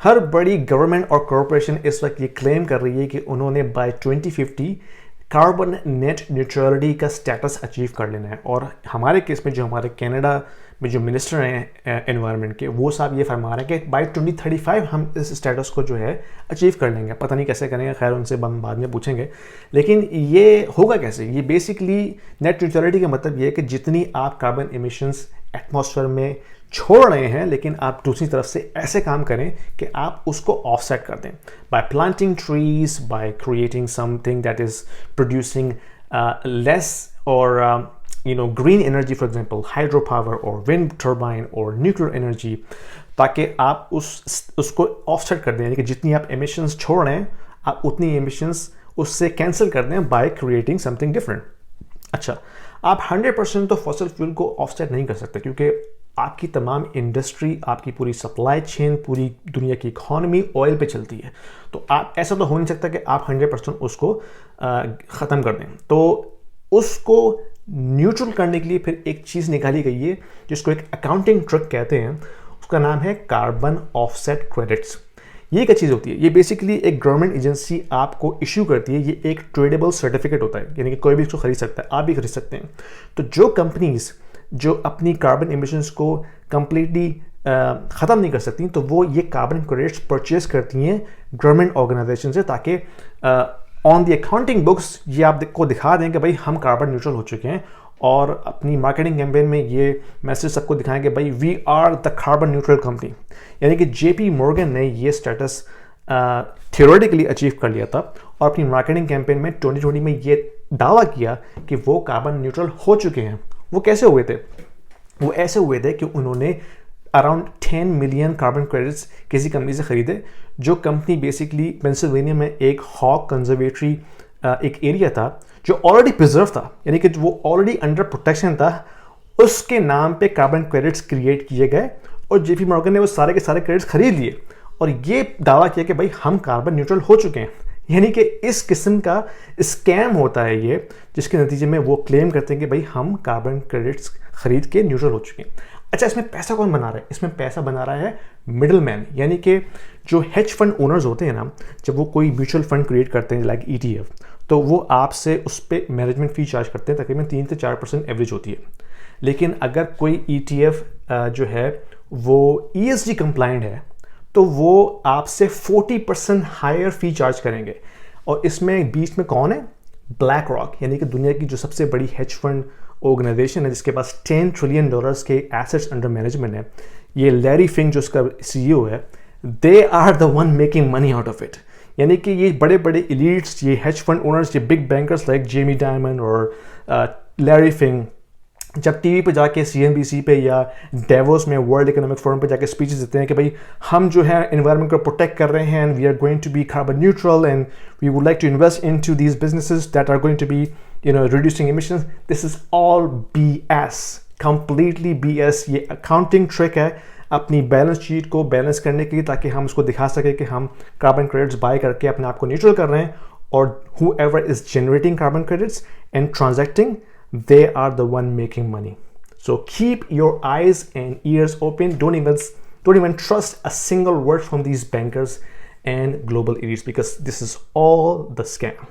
हर बड़ी गवर्नमेंट और कॉरपोरेशन इस वक्त ये क्लेम कर रही है कि उन्होंने बाय 2050 कार्बन नेट न्यूट्रलिटी का स्टेटस अचीव कर लेना है। और हमारे केस में जो हमारे कनाडा में जो मिनिस्टर हैं एनवायरनमेंट के, वो साहब ये फरमा रहे हैं कि बाय 2035 हम इस स्टेटस को जो है अचीव कर लेंगे। पता नहीं कैसे करेंगे, खैर उनसे हम बाद में पूछेंगे। लेकिन ये होगा कैसे? ये बेसिकली नेट न्यूट्रलिटी का मतलब ये है कि जितनी आप कार्बन एमिशंस एटमॉस्फेयर में छोड़ रहे हैं, लेकिन आप दूसरी तरफ से ऐसे काम करें कि आप उसको ऑफसेट कर दें by planting trees, by creating something that is producing less और green energy, for example hydro power और विंड टर्बाइन और न्यूक्लियर एनर्जी, ताकि आप उसको ऑफसेट कर दें। यानी कि जितनी आप एमिशंस छोड़ रहे हैं, आप उतनी एमिशंस उससे कैंसिल कर दें बाय क्रिएटिंग समथिंग डिफरेंट। अच्छा, आप 100% तो फॉसिल फ्यूल को ऑफसेट नहीं कर सकते, क्योंकि आपकी तमाम इंडस्ट्री, आपकी पूरी सप्लाई चेन, पूरी दुनिया की इकॉनमी ऑयल पे चलती है। तो आप ऐसा तो हो नहीं सकता कि आप 100% उसको ख़त्म कर दें। तो उसको न्यूट्रल करने के लिए फिर एक चीज़ निकाली गई है जिसको एक अकाउंटिंग ट्रिक कहते हैं। उसका नाम है कार्बन ऑफसेट क्रेडिट्स। ये क्या चीज़ होती है? ये बेसिकली एक गवर्नमेंट एजेंसी आपको इश्यू करती है। ये एक ट्रेडेबल सर्टिफिकेट होता है, यानी कि कोई भी इसको खरीद सकता है, आप भी खरीद सकते हैं। तो जो कंपनीज जो अपनी कार्बन एमिशंस को कंप्लीटली ख़त्म नहीं कर सकती, तो वो ये कार्बन क्रेडिट्स परचेज करती हैं गवर्नमेंट ऑर्गेनाइजेशन से, ताकि ऑन द अकाउंटिंग बुक्स ये आपको दिखा दें कि भाई हम कार्बन न्यूट्रल हो चुके हैं, और अपनी मार्केटिंग कैंपेन में ये मैसेज सबको दिखाएं कि भाई we are the carbon neutral company. यानी कि JP मॉर्गन ने ये स्टेटस थियोरेटिकली अचीव कर लिया था, और अपनी मार्केटिंग कैंपेन में 2020 में ये दावा किया कि वो कार्बन न्यूट्रल हो चुके हैं। वो कैसे हुए थे? वो ऐसे हुए थे कि उन्होंने अराउंड 10 मिलियन कार्बन क्रेडिट्स किसी कंपनी से खरीदे, जो कंपनी बेसिकली पेंसिल्वेनिया में एक हॉक कंजर्वेटरी एक एरिया था जो ऑलरेडी प्रिजर्व था, यानी कि वो ऑलरेडी अंडर प्रोटेक्शन था। उसके नाम पे कार्बन क्रेडिट्स क्रिएट किए गए, और JP मॉर्गन ने वो सारे के सारे क्रेडिट्स खरीद लिए, और ये दावा किया कि भाई हम कार्बन न्यूट्रल हो चुके हैं। यानी कि इस किस्म का स्कैम होता है ये, जिसके नतीजे में वो क्लेम करते हैं कि भाई हम कार्बन क्रेडिट्स खरीद के न्यूट्रल हो चुके हैं। अच्छा, इसमें पैसा कौन बना रहा है? इसमें पैसा बना रहा है मिडल मैन, यानी कि जो हेज फंड ओनर्स होते हैं ना, जब वो कोई म्यूचुअल फंड क्रिएट करते हैं लाइक ETF, तो वो आपसे उस पर मैनेजमेंट फ़ी चार्ज करते हैं, तकरीबन 3 से 4% एवरेज होती है। लेकिन अगर कोई ETF जो है वो ESG कंप्लाइंट है, तो वो आपसे 40% हायर फी चार्ज करेंगे। और इसमें बीच में कौन है? ब्लैक रॉक, यानी कि दुनिया की जो सबसे बड़ी हेज फंड ऑर्गेनाइजेशन है, जिसके पास $10 ट्रिलियन के एसेट्स अंडर मैनेजमेंट है। ये लैरी फिंक जो उसका CEO है, they are the one making money out of it. यानी कि ये बड़े बड़े इलीट्स, ये हेज फंड ओनर्स, ये big bankers like Jamie Dimon और लैरी फिंक जब टीवी पे जाके CNBC पे या डेवोस में वर्ल्ड इकोनॉमिक फोरम पे जाके स्पीचेस देते हैं कि भाई हम जो है एनवायरनमेंट को प्रोटेक्ट कर रहे हैं, and we are going to be carbon neutral, and we would like to invest into these businesses that are going to be reducing emissions, this is all BS, completely BS। ये accounting trick है अपनी balance sheet को balance करने के लिए, ताकि हम उसको दिखा सकें कि हम कार्बन क्रेडिट्स बाय करके अपने आप को न्यूट्रल कर रहे हैं, और whoever is generating carbon credits and transacting, they are the one making money. So keep your eyes and ears open. Don't even trust a single word from these bankers and global elites, because this is all the scam.